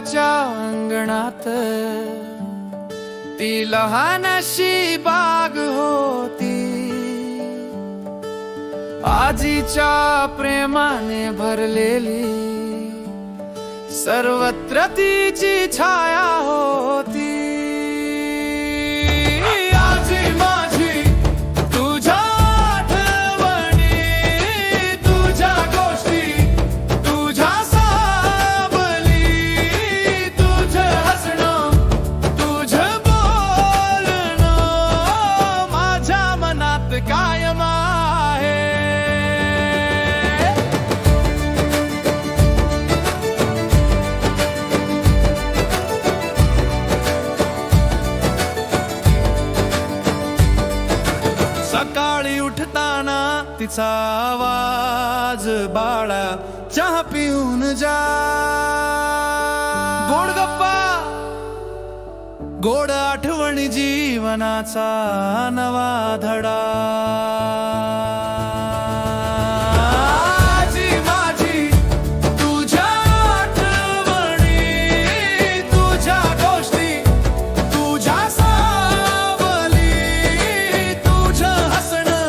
घराच्या अंगणात ती लहानशी बाग होती, आजीच्या प्रेमाने भरलेली, सर्वत्र तिची छाया होती। आजी माझी तुझ्या आठवणी, तुझ्या गोष्टी, तुझ्या सावली, तुझं हसणं, तुझं बोलणं माझ्या मनात कायम आहे। सकाळी उठताना तिचा आवाज, बाळा चहा पिऊन जा, गोड गप्पा, गोड आठवणी, जीवनाचा नवा धडा। आजी माझी तुझ्या आठवणी, तुझ्या गोष्टी, तुझ्या सावली, तुझं हसणं,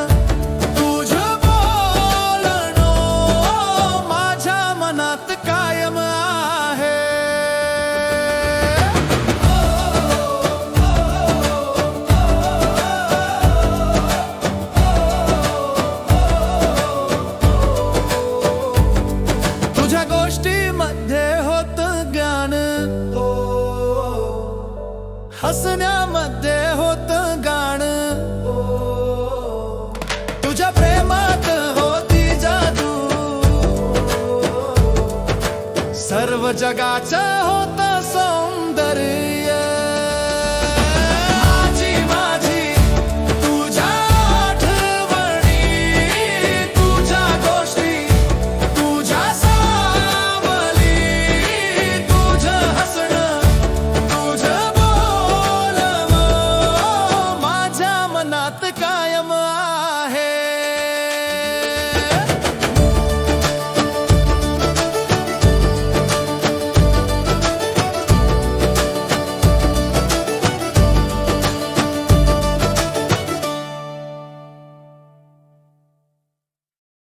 तुझं बोलणं माझ्या मनात कायम आहे। तुझ्या गोष्टीमध्ये होतं ज्ञान, हसण्यामध्ये होतं गाणं, तुझ्या प्रेमात होती जादू, सर्व जगाचं होतं सौंदर्य।